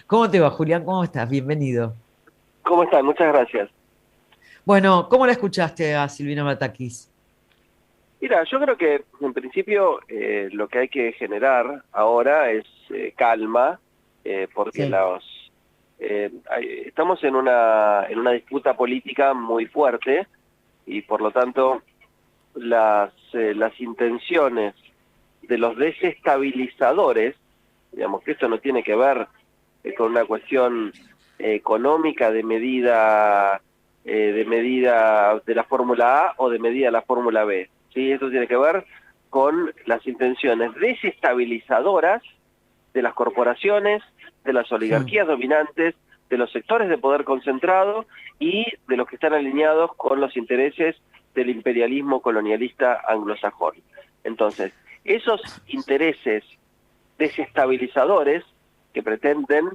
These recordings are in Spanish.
¿Cómo te va, Julián? ¿Cómo estás? Bienvenido. ¿Cómo están? Muchas gracias. Bueno, ¿cómo la escuchaste a Silvina Batakis? Mira, yo creo que en principio lo que hay que generar ahora es calma, porque Sí. estamos en una disputa política muy fuerte y por lo tanto las intenciones de los desestabilizadores, digamos que esto no tiene que ver con una cuestión económica de medida de la Fórmula A o de medida de la Fórmula B. ¿Sí? Esto tiene que ver con las intenciones desestabilizadoras de las corporaciones, de las Mm, oligarquías dominantes, de los sectores de poder concentrado y de los que están alineados con los intereses del imperialismo colonialista anglosajón. Entonces, esos intereses desestabilizadores que pretenden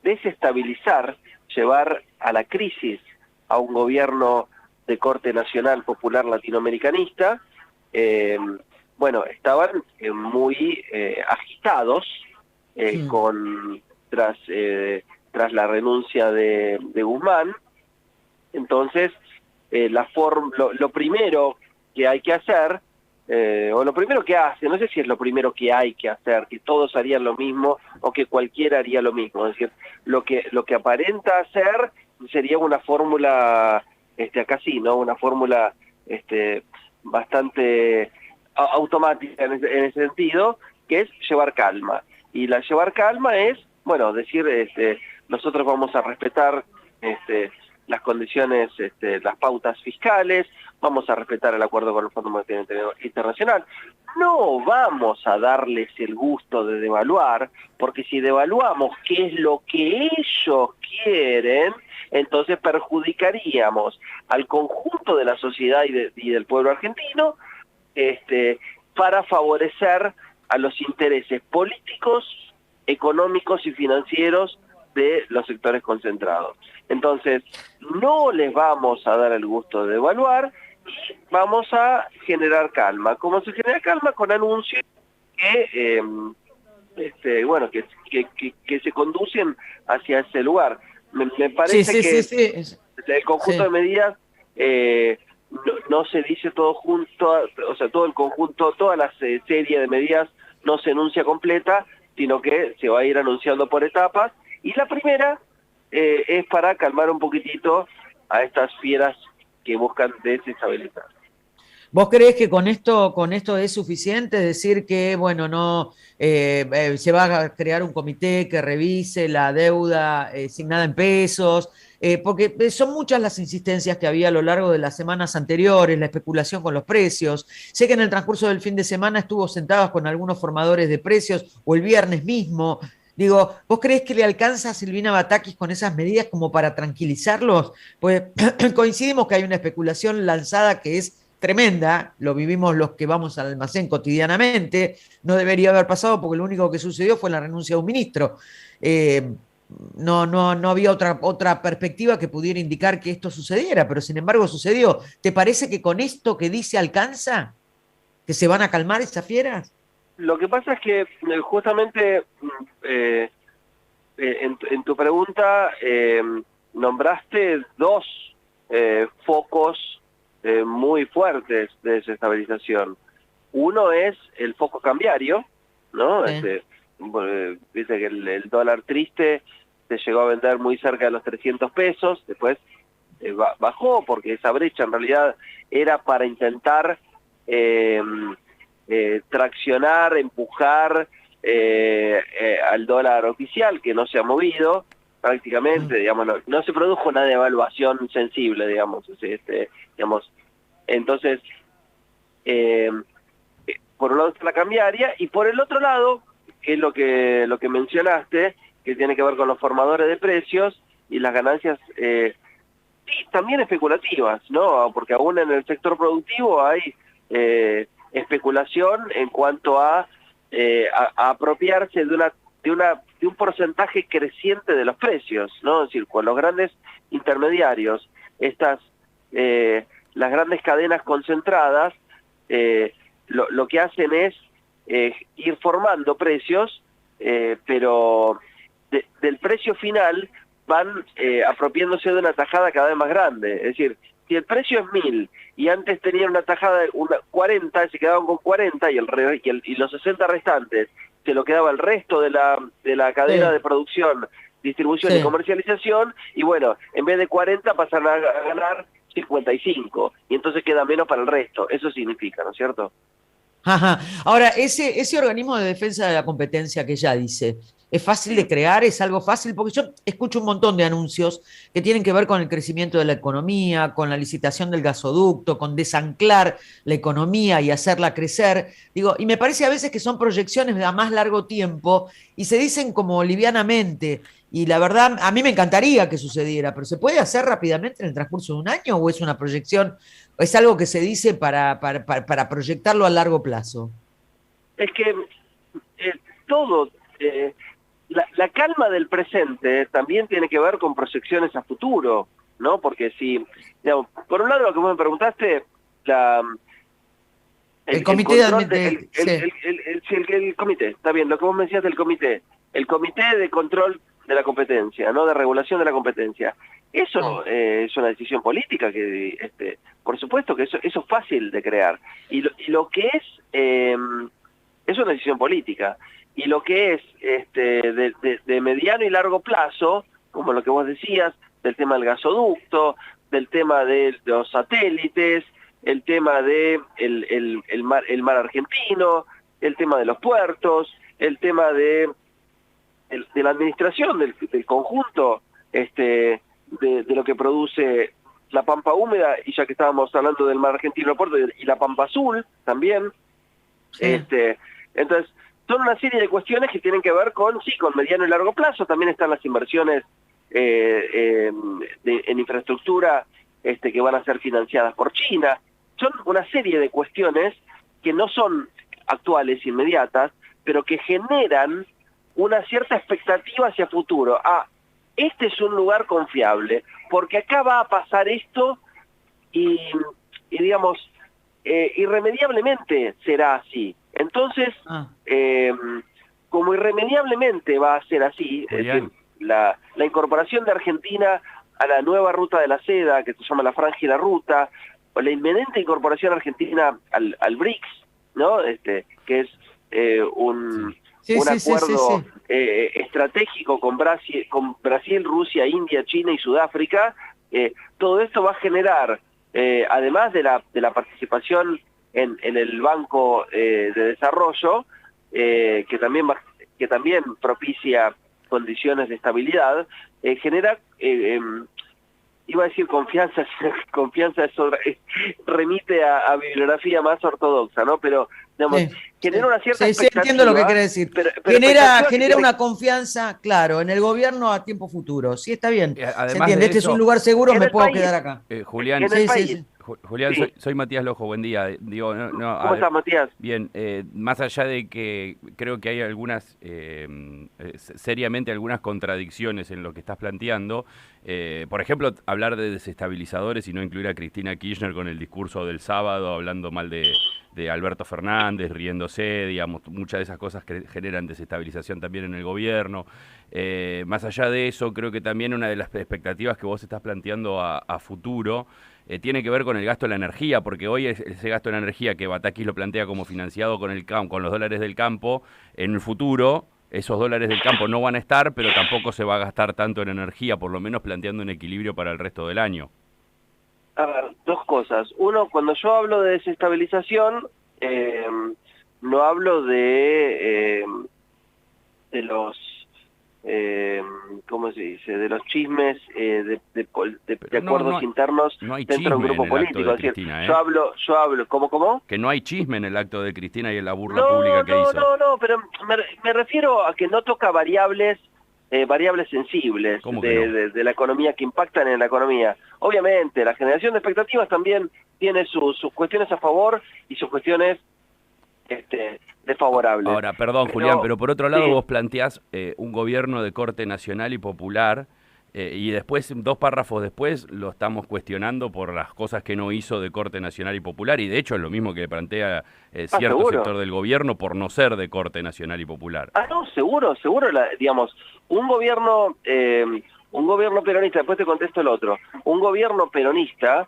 desestabilizar, llevar a la crisis a un gobierno de corte nacional popular latinoamericanista, eh, bueno, estaban muy agitados mm. con tras la renuncia de Guzmán. Entonces, lo primero que hay que hacer, o lo primero que hace, no sé si es lo primero que hay que hacer, que todos harían lo mismo o que cualquiera haría lo mismo. Es decir, lo que aparenta hacer sería una fórmula, acá sí, ¿no? Una fórmula bastante automática en ese sentido, que es llevar calma. Y la llevar calma es, bueno, decir, nosotros vamos a respetar este, las condiciones, las pautas fiscales, vamos a respetar el acuerdo con el Fondo Monetario Internacional. No vamos a darles el gusto de devaluar, porque si devaluamos, qué es lo que ellos quieren, entonces perjudicaríamos al conjunto de la sociedad y del pueblo argentino, para favorecer a los intereses políticos, económicos y financieros de los sectores concentrados. Entonces, no les vamos a dar el gusto de devaluar y vamos a generar calma. ¿Cómo se genera calma? Con anuncios que, bueno, que se conducen hacia ese lugar. Me Sí, parece sí, sí, que sí. el conjunto de Sí. medidas no se dice todo junto, o sea, todo el conjunto, toda la serie de medidas no se enuncia completa, sino que se va a ir anunciando por etapas. Y la primera es para calmar un poquitito a estas fieras que buscan desestabilizar. ¿Vos creés que con esto es suficiente decir que, bueno, no se va a crear un comité que revise la deuda asignada en pesos? Porque son muchas las insistencias que había a lo largo de las semanas anteriores, la especulación con los precios. Sé que en el transcurso del fin de semana estuvo sentadas con algunos formadores de precios o el viernes mismo. Digo, ¿vos creés que le alcanza a Silvina Batakis con esas medidas como para tranquilizarlos? Pues coincidimos que hay una especulación lanzada que es tremenda, lo vivimos los que vamos al almacén cotidianamente, no debería haber pasado porque lo único que sucedió fue la renuncia de un ministro. Eh, no había otra perspectiva que pudiera indicar que esto sucediera, pero sin embargo sucedió. ¿Te parece que con esto que dice alcanza? ¿Que se van a calmar esas fieras? Lo que pasa es que justamente en tu pregunta nombraste dos focos muy fuertes de desestabilización. Uno es el foco cambiario, ¿no? Sí. Dice que el dólar triste se llegó a vender muy cerca de los 300 pesos, después bajó porque esa brecha en realidad era para intentar eh, traccionar, empujar al dólar oficial, que no se ha movido prácticamente, Mm. digamos, no se produjo una devaluación sensible, digamos, digamos. Entonces, eh, por un lado está la cambiaria y por el otro lado, que es lo que mencionaste, que tiene que ver con los formadores de precios y las ganancias sí, también especulativas, ¿no? Porque aún en el sector productivo hay especulación en cuanto a apropiarse de un porcentaje creciente de los precios, ¿no? Es decir, con los grandes intermediarios, estas las grandes cadenas concentradas, lo que hacen es ir formando precios, pero del precio final van apropiándose de una tajada cada vez más grande. Es decir, si el precio es 1.000 y antes tenían una tajada de 40, se quedaban con 40 y los 60 restantes se lo quedaba el resto de la cadena Sí, de producción, distribución y sí. comercialización, y bueno, en vez de 40 pasan a ganar 55, y entonces queda menos para el resto. Eso significa, ¿no es cierto? Ajá. Ahora, ese organismo de defensa de la competencia que ya dice, ¿es fácil de Sí. crear? ¿Es algo fácil? Porque yo escucho un montón de anuncios que tienen que ver con el crecimiento de la economía, con la licitación del gasoducto, con desanclar la economía y hacerla crecer. Digo, y me parece a veces que son proyecciones a más largo tiempo y se dicen como livianamente. Y la verdad, a mí me encantaría que sucediera, pero ¿se puede hacer rápidamente en el transcurso de un año o es una proyección, es algo que se dice para proyectarlo a largo plazo? Es que eh, todo, eh, la calma del presente también tiene que ver con proyecciones a futuro, ¿no? Porque si, digamos, por un lado lo que vos me preguntaste, la, El el comité control, sí. sí, el comité, está bien, lo que vos me decías del comité, el comité de control de la competencia, ¿no? De regulación de la competencia. Eso es una decisión política que, por supuesto que eso es fácil de crear. Y lo que es una decisión política. Y lo que es de mediano y largo plazo, como lo que vos decías, del tema del gasoducto, del tema de los satélites, el tema de el mar argentino, el tema de los puertos, el tema de la administración del conjunto de lo que produce la pampa húmeda, y ya que estábamos hablando del mar argentino, el puerto, y la pampa azul también. Sí. Entonces, son una serie de cuestiones que tienen que ver con, sí, con mediano y largo plazo. También están las inversiones en infraestructura que van a ser financiadas por China. Son una serie de cuestiones que no son actuales, inmediatas, pero que generan una cierta expectativa hacia futuro. Ah, este es un lugar confiable, porque acá va a pasar esto y, digamos, irremediablemente será así. Entonces, Ah, eh, como irremediablemente va a ser así, es decir, Julián, la incorporación de Argentina a la nueva ruta de la seda, que se llama la Franja y la Ruta, o la inminente incorporación argentina al BRICS, ¿no? Que es sí. sí, un sí, sí, sí, acuerdo sí. estratégico con Brasil, Rusia, India, China y Sudáfrica. Todo esto va a generar, además de la participación en el Banco de Desarrollo, que también propicia condiciones de estabilidad, genera, iba a decir confianza, confianza eso remite a bibliografía más ortodoxa, ¿no? Pero, digamos, Sí, genera sí, una cierta sí, sí, entiendo lo que expectativa, quiere decir. pero Genera, expectativa que genera tiene. una confianza, claro, en el gobierno a tiempo futuro. Sí, está bien. Se Además entiende. de Este es un eso, lugar seguro, En me el puedo país, quedar acá. Julián, en el Sí, sí, país, sí. Julián, sí. soy Matías Lojo, buen día. Digo, ¿Cómo estás, Matías? bien, más allá de que creo que hay algunas, seriamente algunas contradicciones en lo que estás planteando, por ejemplo, hablar de desestabilizadores y no incluir a Cristina Kirchner con el discurso del sábado, hablando mal de Alberto Fernández, riéndose, digamos, muchas de esas cosas que generan desestabilización también en el gobierno. Más allá de eso, creo que también una de las expectativas que vos estás planteando a futuro tiene que ver con el gasto de la energía, porque hoy ese gasto de la energía que Batakis lo plantea como financiado con los dólares del campo, en el futuro esos dólares del campo no van a estar, pero tampoco se va a gastar tanto en energía, por lo menos planteando un equilibrio para el resto del año. A ver, dos cosas. Uno, cuando yo hablo de desestabilización, no hablo de los, eh, ¿cómo se dice? De los chismes de Pero no, acuerdos internos no hay dentro de un chisme en grupo el acto político. de Es decir, Cristina, yo hablo, ¿cómo? Que no hay chisme en el acto de Cristina y en la burla No, pública que no, hizo. no, no, pero me refiero a que no toca variables sensibles ¿Cómo que no? de la economía, que impactan en la economía. Obviamente, la generación de expectativas también tiene sus cuestiones a favor y sus cuestiones desfavorables. Ahora, perdón, Julián, Pero, pero por otro lado sí, vos planteás un gobierno de corte nacional y popular y después, 2 párrafos después, lo estamos cuestionando por las cosas que no hizo de corte nacional y popular, y de hecho es lo mismo que plantea cierto seguro. sector del gobierno por no ser de corte nacional y popular. No, seguro, digamos, un gobierno peronista, después te contesto el otro, un gobierno peronista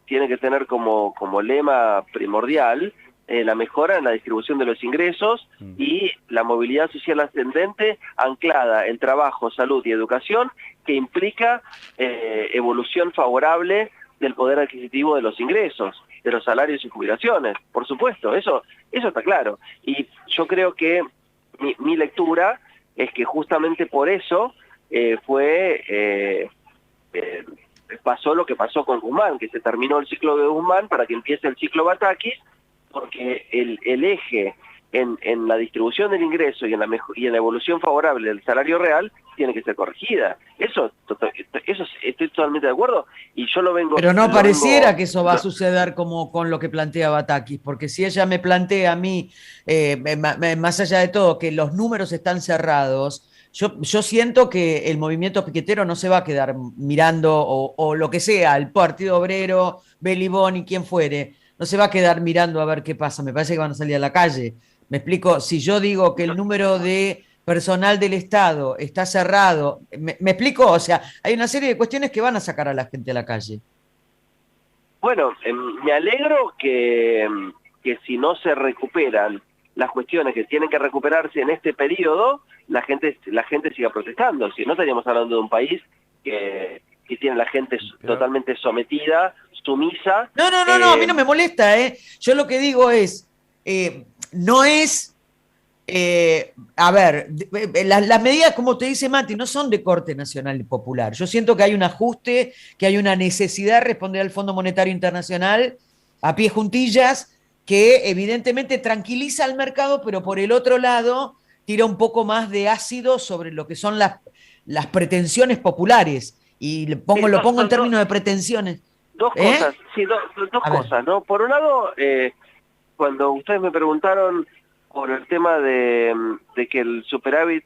tiene que tener como lema primordial la mejora en la distribución de los ingresos y la movilidad social ascendente anclada en trabajo, salud y educación, que implica evolución favorable del poder adquisitivo de los ingresos, de los salarios y jubilaciones, por supuesto, eso está claro. Y yo creo que mi lectura es que justamente por eso pasó lo que pasó con Guzmán, que se terminó el ciclo de Guzmán para que empiece el ciclo Batakis, porque el eje en la distribución del ingreso y en la evolución favorable del salario real tiene que ser corregida. Eso estoy totalmente de acuerdo, y yo lo vengo... Pero no pareciera que eso va a suceder como con lo que plantea Batakis, porque si ella me plantea a mí, más allá de todo, que los números están cerrados, yo siento que el movimiento piquetero no se va a quedar mirando, o lo que sea, el Partido Obrero, Belibón y quien fuere, no se va a quedar mirando a ver qué pasa. Me parece que van a salir a la calle. Me explico, si yo digo que el número de personal del Estado está cerrado, ¿me explico? O sea, hay una serie de cuestiones que van a sacar a la gente a la calle. Bueno, me alegro que si no se recuperan las cuestiones que tienen que recuperarse en este periodo, la gente siga protestando. Si no, estaríamos hablando de un país que tiene la gente totalmente sometida, sumisa. No, a mí no me molesta, ¿eh? Yo lo que digo es, no es, a ver, las medidas, como te dice Mati, no son de corte nacional y popular. Yo siento que hay un ajuste, que hay una necesidad de responder al Fondo Monetario Internacional a pie juntillas, que evidentemente tranquiliza al mercado, pero por el otro lado tira un poco más de ácido sobre lo que son las pretensiones populares. Y lo pongo en términos de pretensiones. Dos cosas, sí, dos cosas, ¿no? Por un lado, cuando ustedes me preguntaron por el tema de que el superávit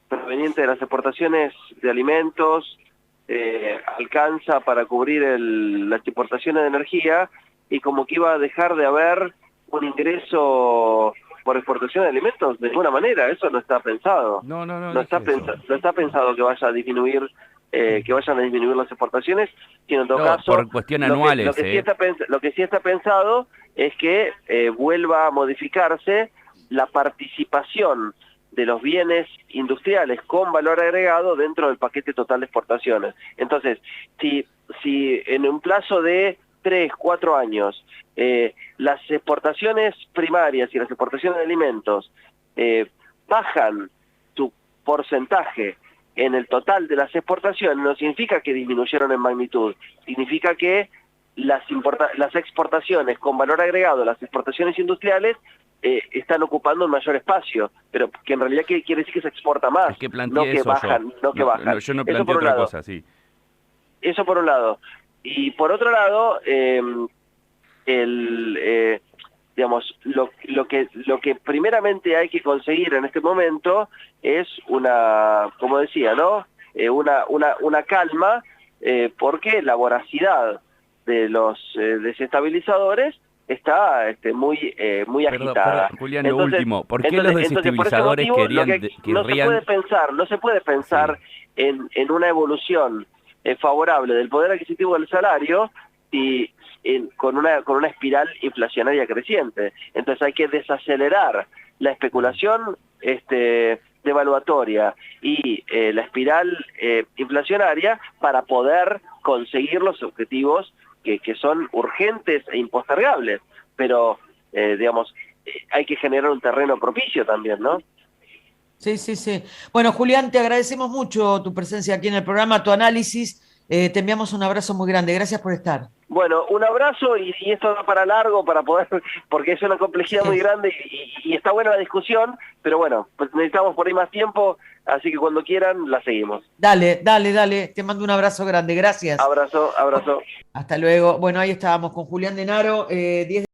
proveniente de las exportaciones de alimentos alcanza para cubrir las exportaciones de energía, y como que iba a dejar de haber un ingreso por exportación de alimentos, de ninguna manera, eso no está pensado. No está pensado que vaya a disminuir, que vayan a disminuir las exportaciones, sino en todo caso... por cuestiones anuales. Lo que sí está pensado es que vuelva a modificarse la participación de los bienes industriales con valor agregado dentro del paquete total de exportaciones. Entonces, si en un plazo de 3, 4 años, las exportaciones primarias y las exportaciones de alimentos bajan su porcentaje en el total de las exportaciones, no significa que disminuyeron en magnitud, significa que las exportaciones con valor agregado, las exportaciones industriales, están ocupando un mayor espacio, pero que en realidad quiere decir que se exporta más, es que no que bajan. Yo no planteo otra cosa, sí. Eso por un lado. Y por otro lado, digamos, lo que primeramente hay que conseguir en este momento es como decía, ¿no? Una calma, porque la voracidad de los desestabilizadores está muy agitada. Perdón, Julián, lo último, ¿por qué los desestabilizadores querrían? No se puede pensar en una evolución favorable del poder adquisitivo del salario y con una espiral inflacionaria creciente. Entonces hay que desacelerar la especulación devaluatoria y la espiral inflacionaria para poder conseguir los objetivos que son urgentes e impostergables. Pero, digamos, hay que generar un terreno propicio también, ¿no? Sí. Bueno, Julián, te agradecemos mucho tu presencia aquí en el programa, tu análisis. Te enviamos un abrazo muy grande. Gracias por estar. Bueno, un abrazo, y esto va para largo, para poder, porque es una complejidad muy grande y está buena la discusión, pero bueno, pues necesitamos por ahí más tiempo, así que cuando quieran la seguimos. Dale. Te mando un abrazo grande. Gracias. Abrazo. Hasta luego. Bueno, ahí estábamos con Julián Denaro, 10